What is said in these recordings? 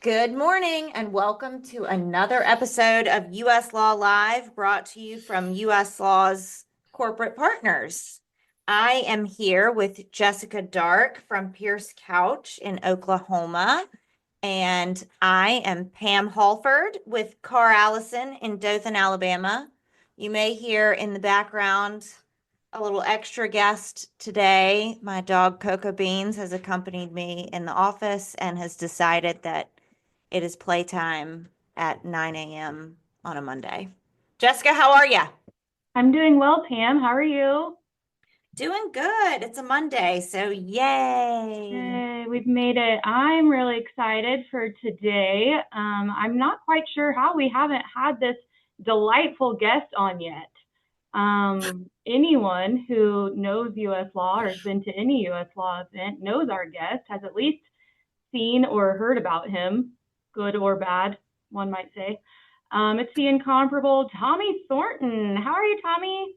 Good morning and welcome to another episode of US Law Live brought to you from US Law's corporate partners. I am here with Jessica Dark from Pierce Couch in Oklahoma, and I am Pam Halford with Carr Allison in Dothan, Alabama. You may hear in the background a little extra guest today. My dog Cocoa Beans has accompanied me in the office and has decided that it is playtime at 9 a.m. on a Monday. Jessica, how are you? I'm doing well, Pam. How are you? Doing good. It's a Monday, so yay. Hey, we've made it. I'm really excited for today. I'm not quite sure how we haven't had this delightful guest on yet. Anyone who knows U.S. law or has been to any U.S. law event knows our guest, has at least seen or heard about him, good or bad, one might say. It's the incomparable Tommy Thornton. How are you, Tommy?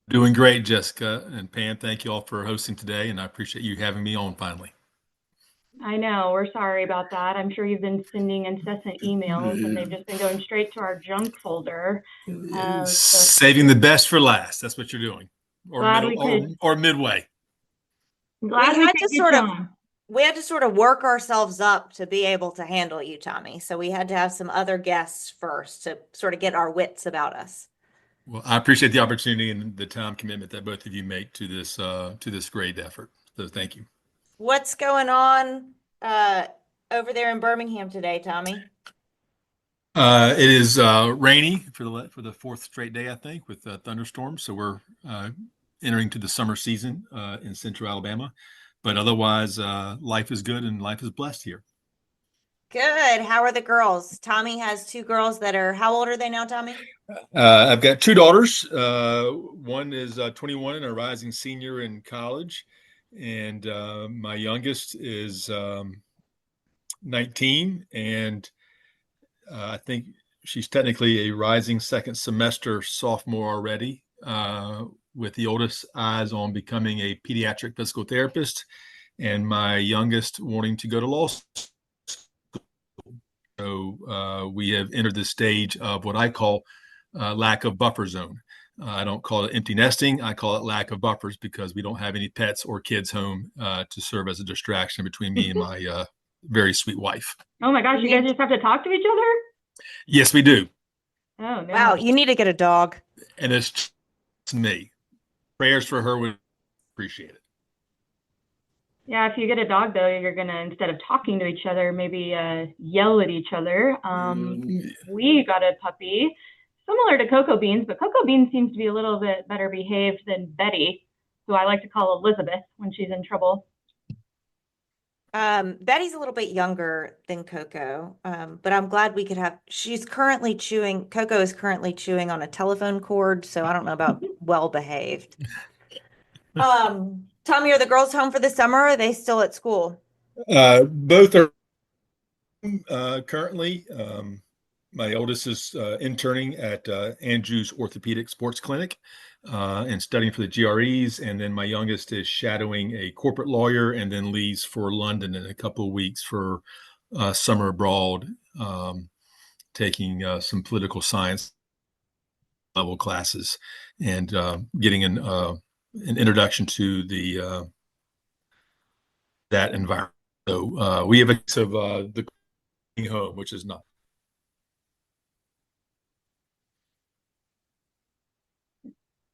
Doing great, Jessica and Pam. Thank you all for hosting today, and I appreciate you having me on finally. I know. We're sorry about that. I'm sure you've been sending incessant emails and they've just been going straight to our junk folder. But Saving the best for last. That's what you're doing, or glad middle, we or, could or midway. We glad we had could to get sort you of on. we had to sort of work ourselves up to be able to handle you, Tommy. So we had to have some other guests first to sort of get our wits about us. Well, I appreciate the opportunity and the time commitment that both of you make to this great effort. So thank you. What's going on over there in Birmingham today, Tommy? It is rainy for the fourth straight day, I think, with thunderstorms. So we're entering to the summer season in Central Alabama. But otherwise, life is good and life is blessed here. Good. How are the girls? Tommy has two girls that are, how old are they now, Tommy? I've got two daughters. One is 21 and a rising senior in college, and my youngest is 19, and I think she's technically a rising second semester sophomore already, with the oldest eyes on becoming a pediatric physical therapist, and my youngest wanting to go to law school. So we have entered the stage of what I call lack of buffer zone. I don't call it empty nesting. I call it lack of buffers because we don't have any pets or kids home to serve as a distraction between me and my very sweet wife. Oh my gosh, You you guys need, just have to talk to each other? Yes, we do. Oh wow, no. you need to get a dog. And it's me. Prayers for her would appreciate it. Yeah, if you get a dog though, you're gonna instead of talking to each other, maybe yell at each other. We got a puppy similar to Cocoa Beans, but Cocoa Beans seems to be a little bit better behaved than Betty, who I like to call Elizabeth when she's in trouble. Betty's a little bit younger than Coco, but I'm glad we could have. She's currently chewing. Coco is currently chewing on a telephone cord, so I don't know about well behaved. Tommy, are the girls home for the summer? Or are they still at school? Both are currently. My oldest is interning at Andrews Orthopedic Sports Clinic and studying for the GREs. And then my youngest is shadowing a corporate lawyer and then leaves for London in a couple of weeks for summer abroad, taking some political science level classes and getting an introduction to the that environment. So we have a mix of the home, which is not.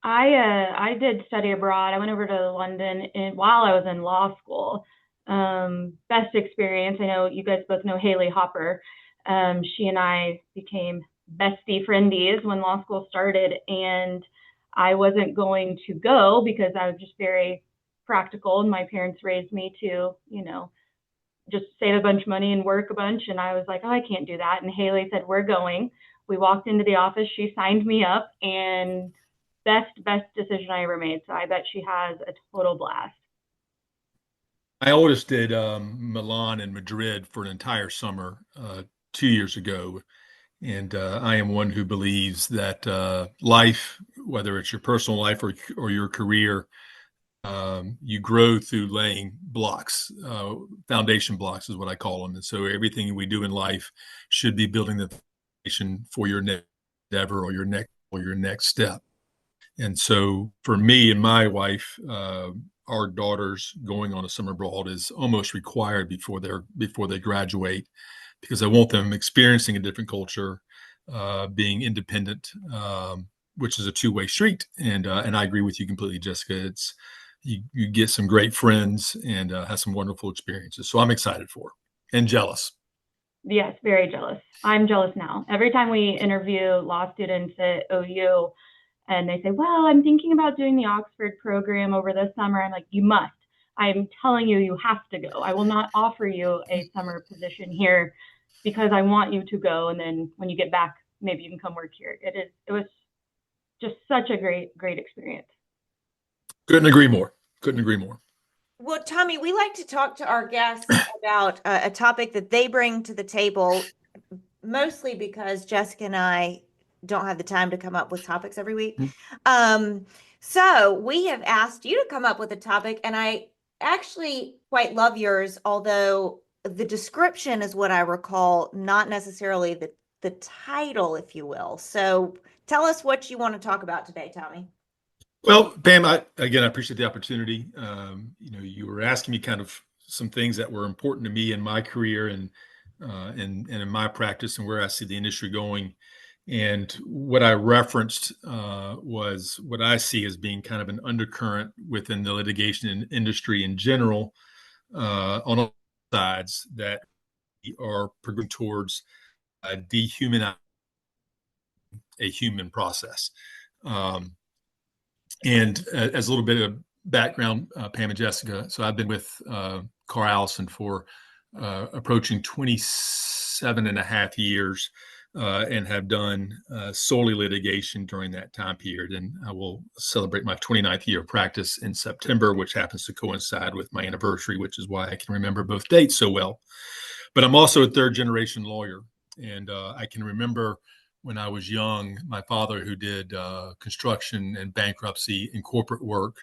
I did study abroad. I went over to London while I was in law school. Best experience. I know you guys both know Haley Hopper. She and I became bestie friendies when law school started, and I wasn't going to go because I was just very practical, and my parents raised me to, just save a bunch of money and work a bunch. And I was like, oh, I can't do that. And Haley said, we're going. We walked into the office. She signed me up, and best decision I ever made. So I bet she has a total blast. My oldest did Milan and Madrid for an entire summer 2 years ago. And I am one who believes that life, whether it's your personal life or your career, you grow through laying blocks. Foundation blocks is what I call them. And so everything we do in life should be building the foundation for your next endeavor or your next step. And so for me and my wife, our daughters going on a summer abroad is almost required before they graduate, because I want them experiencing a different culture, being independent, which is a two-way street. And I agree with you completely, Jessica. It's you get some great friends and have some wonderful experiences. So I'm excited for and jealous. Yes, very jealous. I'm jealous now. Every time we interview law students at OU and they say, well, I'm thinking about doing the Oxford program over the summer, I'm like, you must. I'm telling you, you have to go. I will not offer you a summer position here because I want you to go. And then when you get back, maybe you can come work here. It was just such a great experience. Couldn't agree more. Couldn't agree more. Well, Tommy, we like to talk to our guests about a topic that they bring to the table, mostly because Jessica and I don't have the time to come up with topics every week. So we have asked you to come up with a topic, and I actually quite love yours, although the description is what I recall, not necessarily the title, if you will. So tell us what you want to talk about today, Tommy. Well, Pam, I appreciate the opportunity. You were asking me kind of some things that were important to me in my career and in my practice and where I see the industry going. And what I referenced was what I see as being kind of an undercurrent within the litigation industry in general, on all sides, that we are progressing towards dehumanizing a human process. And as a little bit of background, Pam and Jessica, so I've been with Carr Allison for approaching 27 and a half years and have done solely litigation during that time period. And I will celebrate my 29th year of practice in September, which happens to coincide with my anniversary, which is why I can remember both dates so well. But I'm also a third generation lawyer. And I can remember when I was young, my father, who did construction and bankruptcy and corporate work,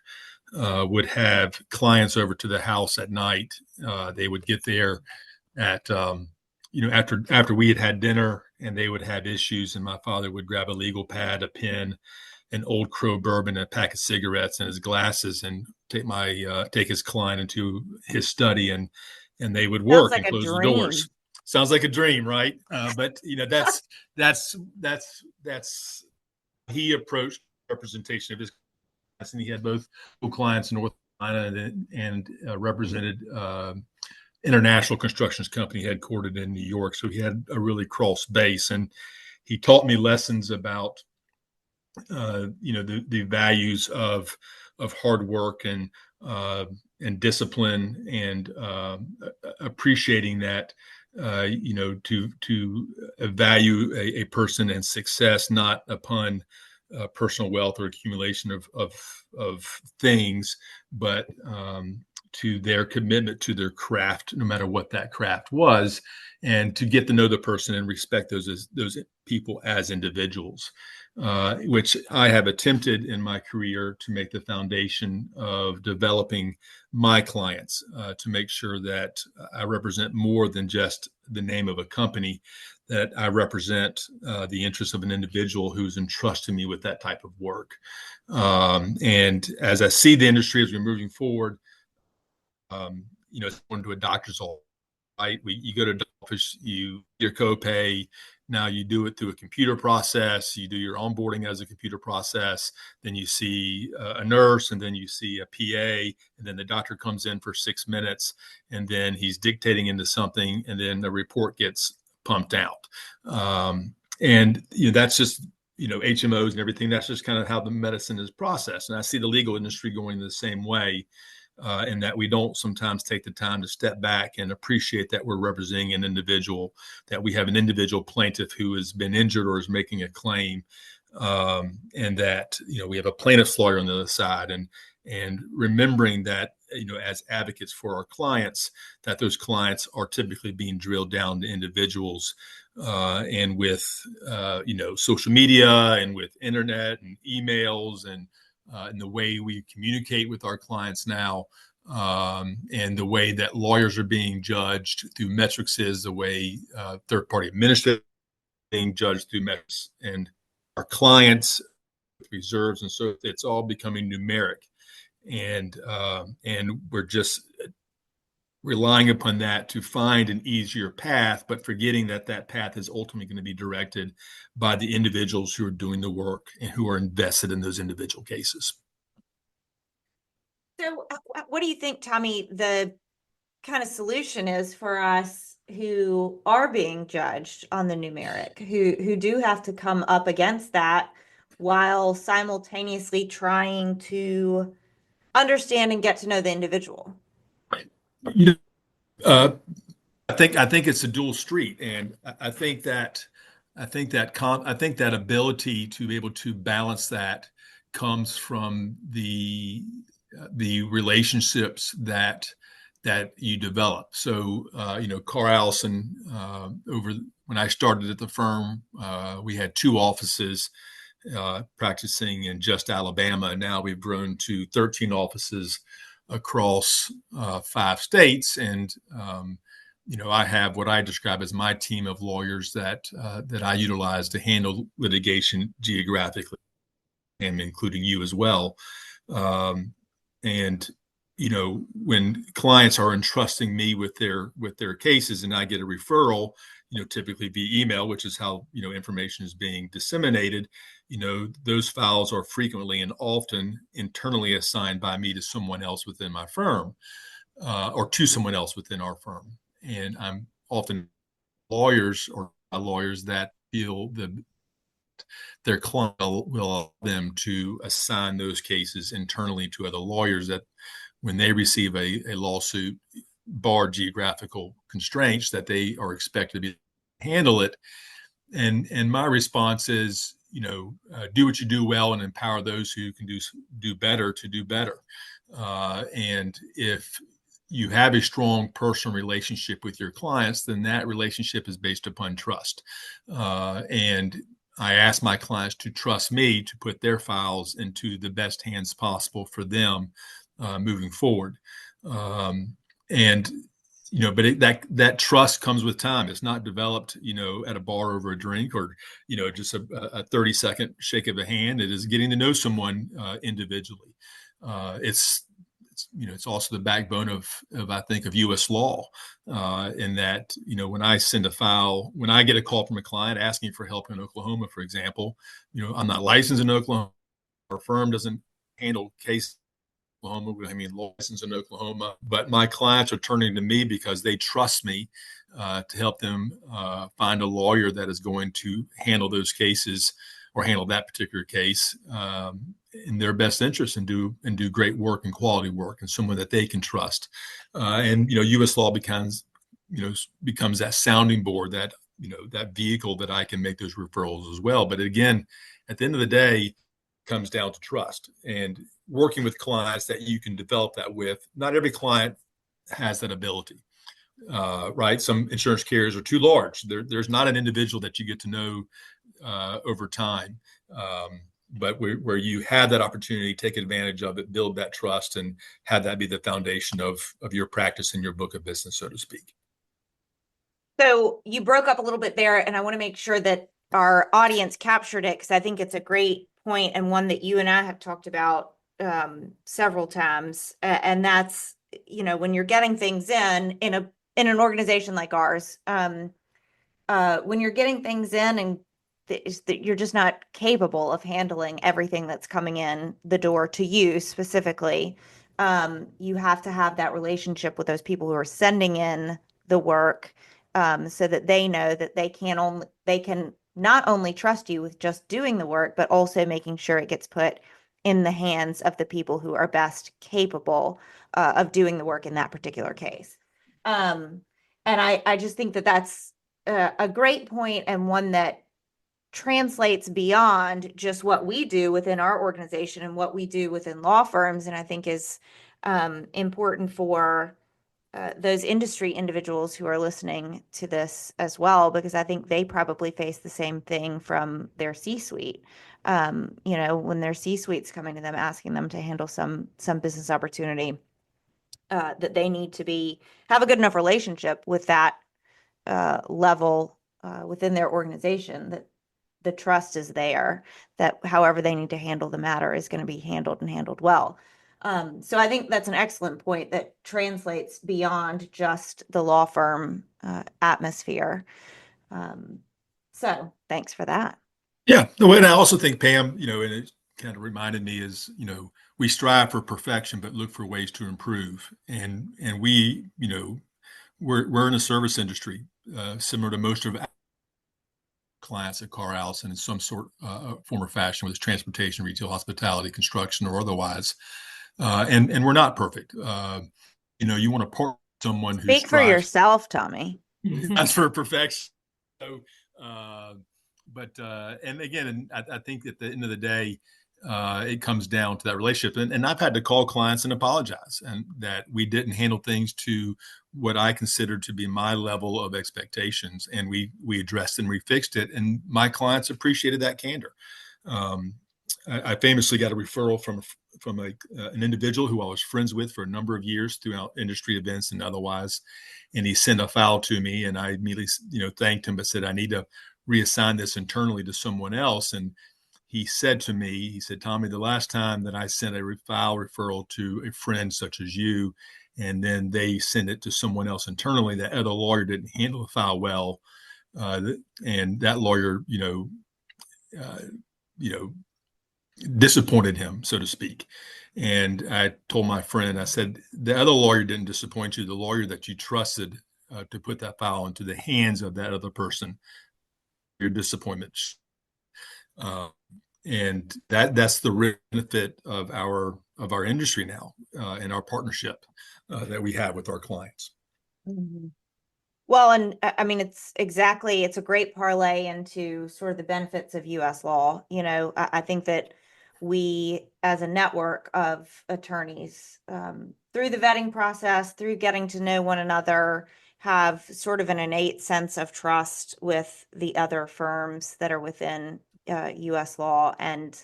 would have clients over to the house at night. They would get there at after we had dinner, and they would have issues, and my father would grab a legal pad, a pen, an Old Crow bourbon, a pack of cigarettes, and his glasses, and take his client into his study, and they would work and close the doors. Sounds like a dream, right? But that's he approached representation of his clients, and he had both clients in North Carolina and represented international constructions company headquartered in New York. So he had a really cross base, and he taught me lessons about the values of hard work and discipline, and appreciating that. To value a person and success not upon personal wealth or accumulation of things, but to their commitment to their craft, no matter what that craft was, and to get to know the person and respect those people as individuals, which I have attempted in my career to make the foundation of developing my clients, to make sure that I represent more than just the name of a company, that I represent the interests of an individual who's entrusted me with that type of work. And as I see the industry as we're moving forward, it's going to a doctor's office, right? You go to the office, you your copay. Now you do it through a computer process. You do your onboarding as a computer process. Then you see a nurse, and then you see a PA, and then the doctor comes in for 6 minutes, and then he's dictating into something, and then the report gets pumped out. And that's just HMOs and everything. That's just kind of how the medicine is processed. And I see the legal industry going the same way. In that we don't sometimes take the time to step back and appreciate that we're representing an individual, that we have an individual plaintiff who has been injured or is making a claim, and that we have a plaintiff's lawyer on the other side, and remembering that as advocates for our clients, that those clients are typically being drilled down to individuals, and with social media and with internet and emails and in the way we communicate with our clients now, and the way that lawyers are being judged through metrics is the way third-party administrators are being judged through metrics, and our clients reserves, and so it's all becoming numeric, and we're just relying upon that to find an easier path, but forgetting that that path is ultimately going to be directed by the individuals who are doing the work and who are invested in those individual cases. So what do you think, Tommy, the kind of solution is for us who are being judged on the numeric, who do have to come up against that while simultaneously trying to understand and get to know the individual? You know, uh, I think it's a dual street, and I think that ability to be able to balance that comes from the relationships that you develop. So, Carl Allison, when I started at the firm, we had 2 offices practicing in just Alabama, and now we've grown to 13 offices across 5 states, and I have what I describe as my team of lawyers that I utilize to handle litigation geographically, and including you as well. And when clients are entrusting me with their cases, and I get a referral, typically via email, which is how information is being disseminated. Those files are frequently and often internally assigned by me to someone else within my firm, or to someone else within our firm. And I'm often lawyers that feel their client will allow them to assign those cases internally to other lawyers, that when they receive a lawsuit, bar geographical constraints, that they are expected to handle it. And my response is, do what you do well and empower those who can do better to do better. And if you have a strong personal relationship with your clients, then that relationship is based upon trust. And I ask my clients to trust me to put their files into the best hands possible for them moving forward. But that trust comes with time. It's not developed, at a bar over a drink, or, just a 30-second shake of a hand. It is getting to know someone individually. It's also the backbone of I think of U.S. law, in that, when I send a file, when I get a call from a client asking for help in Oklahoma, for example, I'm not licensed in Oklahoma. Our firm doesn't handle cases in Oklahoma. I mean, licensed in Oklahoma, but my clients are turning to me because they trust me to help them find a lawyer that is going to handle those cases, or handle that particular case in their best interest, and do great work and quality work, and someone that they can trust. And U.S. law becomes that sounding board, that that vehicle that I can make those referrals as well. But again, at the end of the day, it comes down to trust and working with clients that you can develop that with. Not every client has that ability. Right? Some insurance carriers are too large. There's not an individual that you get to know over time. But where you have that opportunity, take advantage of it, build that trust, and have that be the foundation of your practice and your book of business, so to speak. So you broke up a little bit there, and I want to make sure that our audience captured it, because I think it's a great point, and one that you and I have talked about several times. And that's, when you're getting things in an organization like ours, when you're getting things in and you're just not capable of handling everything that's coming in the door to you specifically, you have to have that relationship with those people who are sending in the work, so that they know that they can not only trust you with just doing the work, but also making sure it gets put in the hands of the people who are best capable of doing the work in that particular case. And I just think that that's a great point, and one that translates beyond just what we do within our organization and what we do within law firms, and I think is important for those industry individuals who are listening to this as well, because I think they probably face the same thing from their C-suite. When their C-suite's coming to them, asking them to handle some business opportunity, that they need to have a good enough relationship with that level within their organization, that the trust is there, that however they need to handle the matter is going to be handled and handled well. So I think that's an excellent point that translates beyond just the law firm atmosphere. So thanks for that. Yeah. No, and I also think, Pam, and it kind of reminded me is, we strive for perfection, but look for ways to improve. And we, we're in a service industry, similar to most of our clients at Carl Allison in some sort, form or fashion, whether it's transportation, retail, hospitality, construction, or otherwise. And we're not perfect. You want to partner with someone who Speak for strives. yourself, Tommy. That's for perfection. So, and again, I think at the end of the day, it comes down to that relationship. And I've had to call clients and apologize, and that we didn't handle things to what I considered to be my level of expectations. And we addressed and we fixed it. And my clients appreciated that candor. I famously got a referral from an individual who I was friends with for a number of years throughout industry events and otherwise. And he sent a file to me, and I immediately, thanked him, but said, I need to reassign this internally to someone else. And he said to me, Tommy, the last time that I sent a file referral to a friend such as you, and then they send it to someone else internally, that other lawyer didn't handle the file well. And that lawyer, disappointed him, so to speak. And I told my friend, I said, the other lawyer didn't disappoint you. The lawyer that you trusted to put that file into the hands of that other person, your disappointment. And that's the benefit of our industry now, and our partnership that we have with our clients. Mm-hmm. Well, and I mean, it's a great parlay into sort of the benefits of US law. I think that we, as a network of attorneys, through the vetting process, through getting to know one another, have sort of an innate sense of trust with the other firms that are within US law. And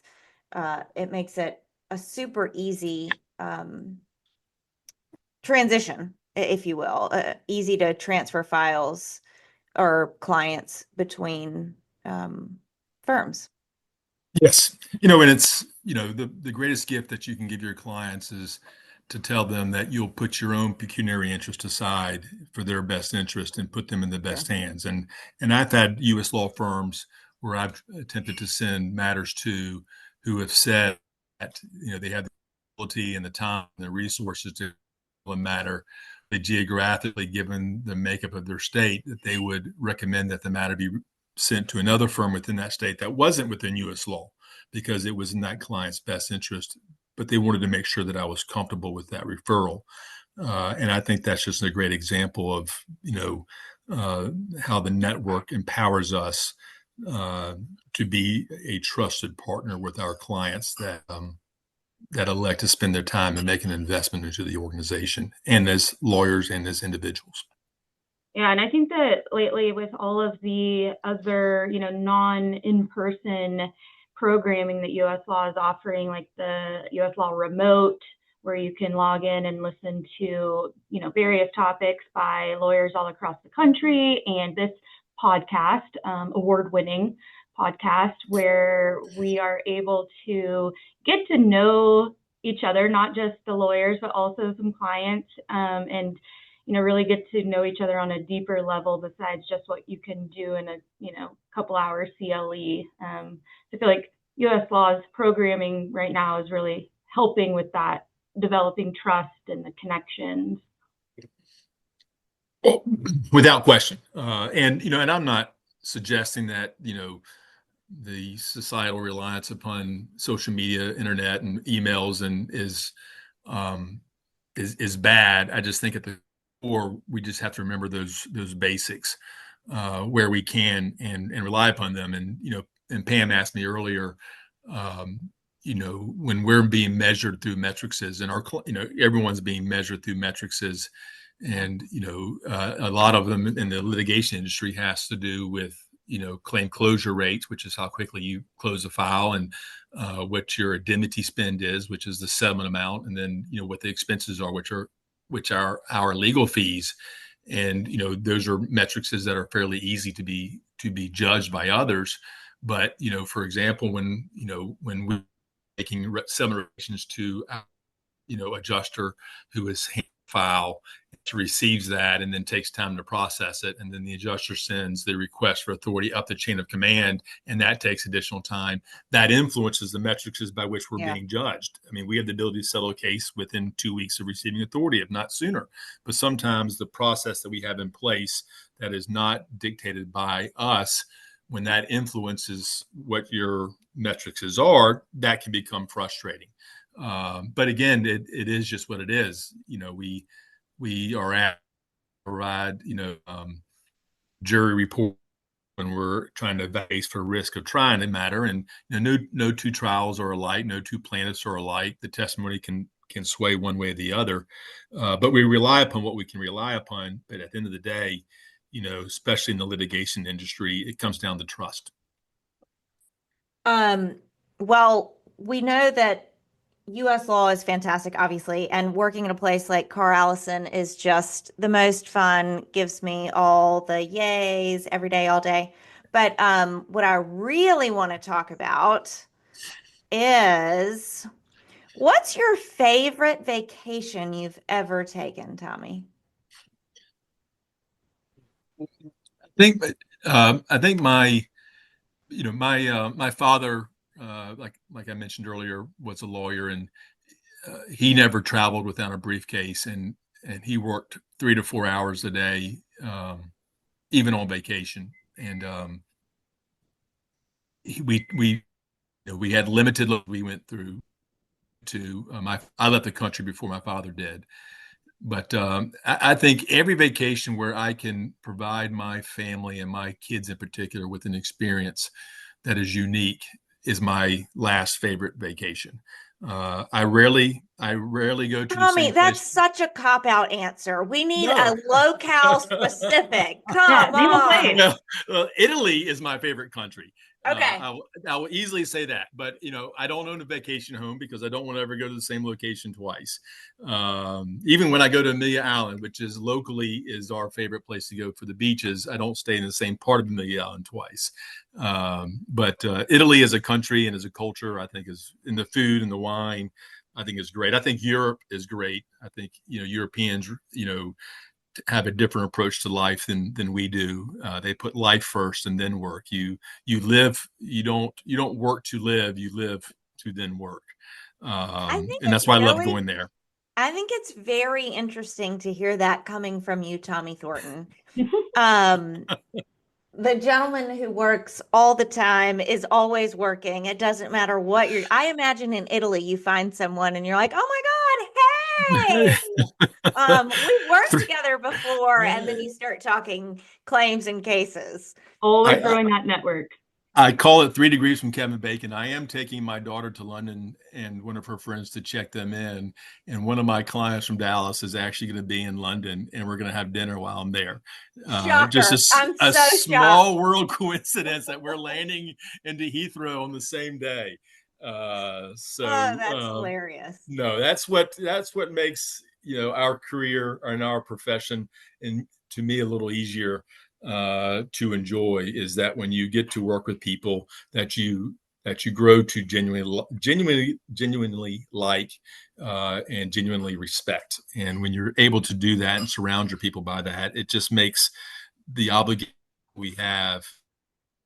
it makes it a super easy transition, if you will, easy to transfer files or clients between firms. Yes. And it's, the greatest gift that you can give your clients is to tell them that you'll put your own pecuniary interest aside for their best interest and put them in the best hands. And I've had U.S. law firms where I've attempted to send matters to, who have said that, they have the ability and the time and the resources to a matter, they geographically, given the makeup of their state, that they would recommend that the matter be sent to another firm within that state that wasn't within U.S. law, because it was in that client's best interest. But they wanted to make sure that I was comfortable with that referral. And I think that's just a great example of, how the network empowers us to be a trusted partner with our clients that elect to spend their time and make an investment into the organization, and as lawyers and as individuals. Yeah, and I think that lately, with all of the other, non-in-person programming that U.S. Law is offering, like the U.S. Law Remote, where you can log in and listen to, various topics by lawyers all across the country, and this podcast, award-winning podcast, where we are able to get to know each other, not just the lawyers, but also some clients, and really get to know each other on a deeper level besides just what you can do in a couple hours CLE. I feel like U.S. Law's programming right now is really helping with that, developing trust and the connections. Oh, without question. And I'm not suggesting that, the societal reliance upon social media, internet, and emails is bad. I just think at the core, we just have to remember those basics where we can, and rely upon them. And Pam asked me earlier, when we're being measured through metrics, and everyone's being measured through metrics, And, a lot of them in the litigation industry has to do with, claim closure rates, which is how quickly you close a file, and what your indemnity spend is, which is the settlement amount, and then, what the expenses are, which are our legal fees. And, those are metrics that are fairly easy to be judged by others. But, for example, when we're making settlement relations to adjuster who is file, receives that and then takes time to process it, and then the adjuster sends the request for authority up the chain of command, and that takes additional time. That influences the metrics by which we're being judged. I mean, we have the ability to settle a case within 2 weeks of receiving authority, if not sooner. But sometimes the process that we have in place that is not dictated by us, when that influences what your metrics are, that can become frustrating. But again, it is just what it is. We are at provide jury report when we're trying to evaluate for risk of trying a matter, and no two trials are alike, no two plaintiffs are alike. The testimony can sway one way or the other, but we rely upon what we can rely upon. But at the end of the day, especially in the litigation industry, it comes down to trust. Well, we know that U.S. law is fantastic, obviously, and working in a place like Carr Allison is just the most fun, gives me all the yays every day, all day. But what I really want to talk about is, what's your favorite vacation you've ever taken, Tommy? I think my father, like I mentioned earlier, was a lawyer, and he never traveled without a briefcase, and he worked 3 to 4 hours a day, even on vacation. And we had limited. We went through I left the country before my father did. But I think every vacation where I can provide my family and my kids in particular with an experience that is unique is my last favorite vacation. I rarely go to the Tommy, same that's place. such a cop-out answer. We need No. a locale specific. Yeah, Come name a on. place. Italy is my favorite country. Okay. I will easily say that, but I don't own a vacation home because I don't want to ever go to the same location twice. Even when I go to Amelia Island, which is locally is our favorite place to go for the beaches, I don't stay in the same part of Amelia Island twice. But Italy as a country and as a culture, I think is in the food and the wine, I think is great. I think Europe is great. I think Europeans, have a different approach to life than we do. They put life first and then work. You live. You don't work to live. You live to then work. And that's why I love going there. I think it's very interesting to hear that coming from you, Tommy Thornton. The gentleman who works all the time is always working. It doesn't matter what I imagine in Italy, you find someone and you're like, oh my God, hey, we've worked together before. And then you start talking claims and cases. Always growing that network. I call it 3 degrees from Kevin Bacon. I am taking my daughter to London and one of her friends to check them in. And one of my clients from Dallas is actually going to be in London, and we're going to have dinner while I'm there. Just a small world coincidence that we're landing into Heathrow on the same day. That's hilarious. No, that's what makes our career and our profession, and to me, a little easier to enjoy, is that when you get to work with people that you grow to genuinely like and genuinely respect. And when you're able to do that and surround your people by that, it just makes the obligation we have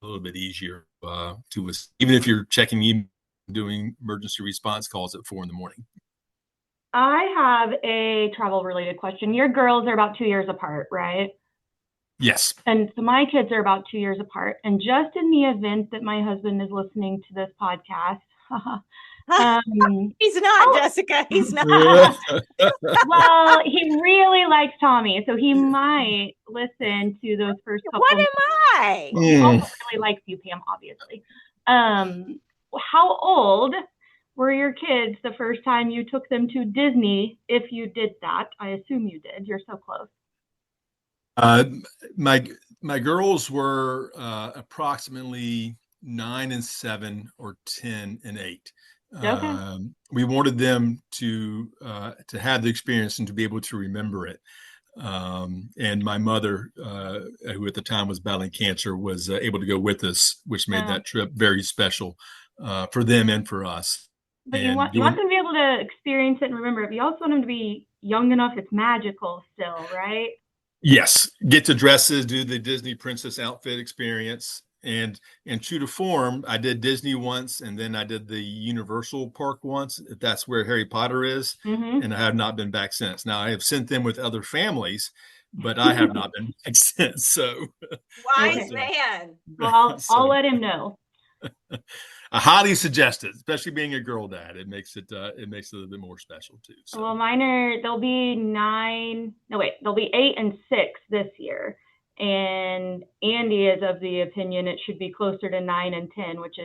a little bit easier to us, even if you're doing emergency response calls at 4 a.m. I have a travel related question. Your girls are about 2 years apart, right? Yes. And so my kids are about 2 years apart. And just in the event that my husband is listening to this podcast, he's not, Jessica. He's not. Well, he really likes Tommy, so he might listen to those first couple. What am I? He also really likes you, Pam, obviously. How old were your kids the first time you took them to Disney? If you did that, I assume you did. You're so close. My girls were approximately 9 and 7 or 10 and 8. Okay. We wanted them to have the experience and to be able to remember it. And my mother, who at the time was battling cancer, was able to go with us, which made that trip very special for them and for us. But and you want them to be able to experience it and remember it. But you also want them to be young enough it's magical still, right? Yes, get to dresses, do the Disney princess outfit experience, and true to form, I did Disney once, and then I did the Universal Park once. That's where Harry Potter is, and I have not been back since. Now I have sent them with other families, but I have not been back since. So, Wise man. Well, I'll let him know. I highly suggest it, especially being a girl dad. It makes it a little bit more special too. So. Well, they'll be 8 and 6 this year. And Andy is of the opinion it should be closer to 9 and 10, which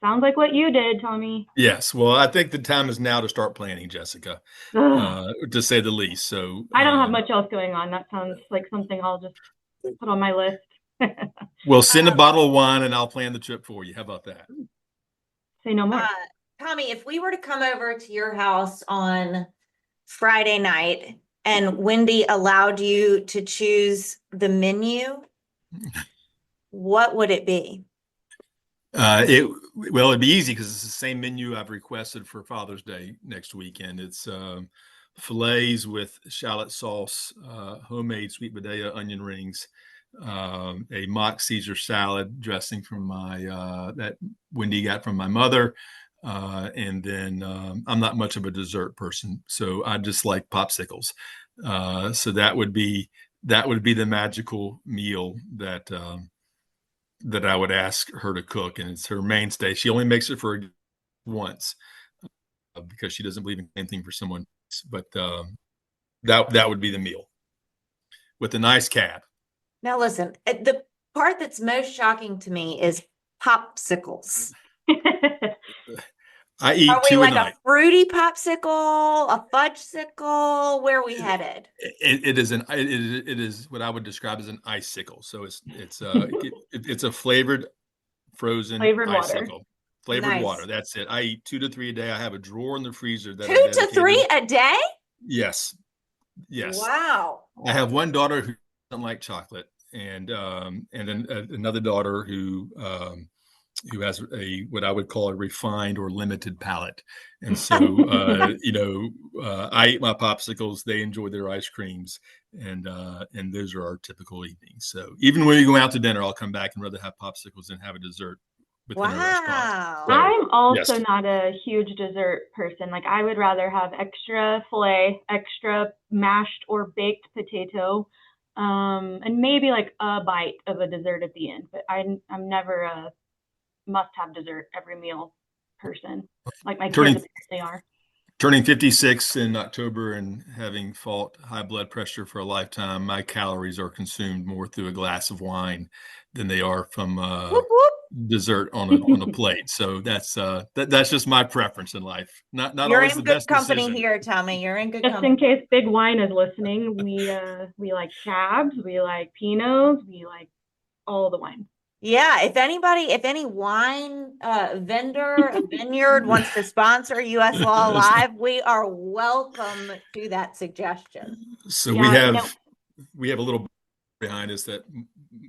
sounds like what you did, Tommy. Yes. Well, I think the time is now to start planning, Jessica, to say the least. So I don't have much else going on. That sounds like something I'll just put on my list. We'll send a bottle of wine and I'll plan the trip for you. How about that? Say no more. Tommy, if we were to come over to your house on Friday night and Wendy allowed you to choose the menu, what would it be? It'd be easy because it's the same menu I've requested for Father's Day next weekend. It's fillets with shallot sauce, homemade sweet potato onion rings, a mock Caesar salad dressing from that Wendy got from my mother. And then I'm not much of a dessert person, so I just like popsicles. So that would be the magical meal that I would ask her to cook, and it's her mainstay. She only makes it for once because she doesn't believe in anything for someone else. But that would be the meal with a nice cab. Now listen, the part that's most shocking to me is popsicles. I eat Are we two like a night. A fruity popsicle, a fudgesicle? Where are we headed? It is what I would describe as an icicle. So it's a flavored frozen icicle. Flavored water. That's it. I eat 2 to 3 a day. I have a drawer in the freezer that 2 to 3 a day? Yes. Wow. I have one daughter who doesn't like chocolate, and then another daughter who has what I would call a refined or limited palate. And so, I eat my popsicles. They enjoy their ice creams, and those are our typical evenings. So even when we go out to dinner, I'll come back and rather have popsicles than have a dessert within a restaurant. So, I'm also not a huge dessert person. Like I would rather have extra filet, extra mashed or baked potato, and maybe like a bite of a dessert at the end. But I'm never a must-have dessert every meal person, like my kids apparently are. Turning 56 in October and having fought high blood pressure for a lifetime, my calories are consumed more through a glass of wine than they are from dessert on a plate. So that's just my preference in life. Not You're always in the good best company decision. here, Tommy. You're in good just company. In case Big Wine is listening, we like cabs, we like Pinots, we like all the wine. Yeah, if any wine vendor, a vineyard wants to sponsor USLAW Live, we are welcome to that suggestion. So we have a little behind us that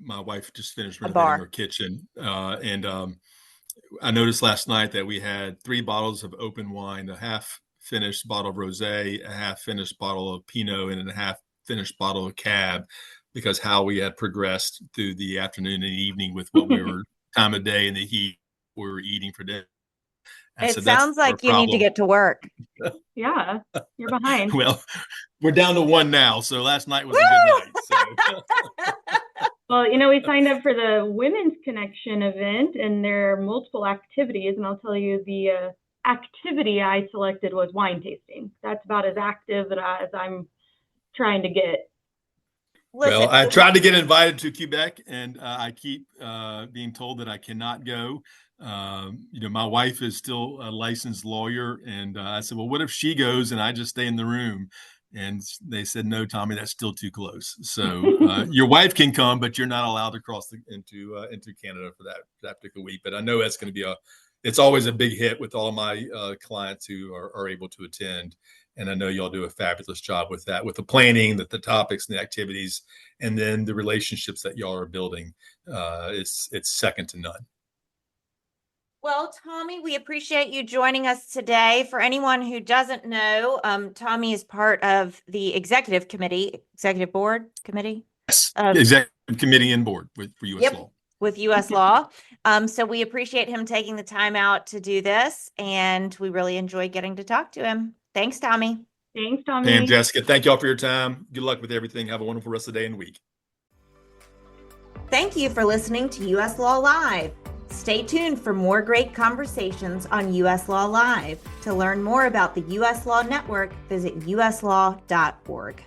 my wife just finished renovating her kitchen, and I noticed last night that we had 3 bottles of open wine, a half finished bottle of rosé, a half finished bottle of Pinot, and a half finished bottle of Cab, because how we had progressed through the afternoon and evening with what we were time of day and the heat we were eating for dinner. And it sounds like you need to get to work. Yeah, you're behind. Well, we're down to 1 now, so last night was a good night. So. Well, we signed up for the Women's Connection event, and there are multiple activities, and I'll tell you the activity I selected was wine tasting. That's about as active as I'm trying to get. Listen, Well, I tried to get invited to Quebec, and I keep being told that I cannot go. My wife is still a licensed lawyer, and I said, "Well, what if she goes and I just stay in the room?" And they said, "No, Tommy, that's still too close. So your wife can come, but you're not allowed to cross into Canada for that particular week." But I know that's going to be it's always a big hit with all of my clients who are able to attend. And I know y'all do a fabulous job with that, with the planning, the topics and the activities, and then the relationships that y'all are building. It's second to none. well, Tommy, we appreciate you joining us today. For anyone who doesn't know, Tommy is part of the executive board committee. Yes, executive committee and board for U.S. Law. With U.S. Law. So we appreciate him taking the time out to do this, and we really enjoy getting to talk to him. Thanks, Tommy. Thanks, Tommy. And Jessica, thank y'all for your time. Good luck with everything. Have a wonderful rest of the day and week. Thank you for listening to U.S. Law Live. Stay tuned for more great conversations on U.S. Law Live. To learn more about the U.S. Law Network, visit uslaw.org.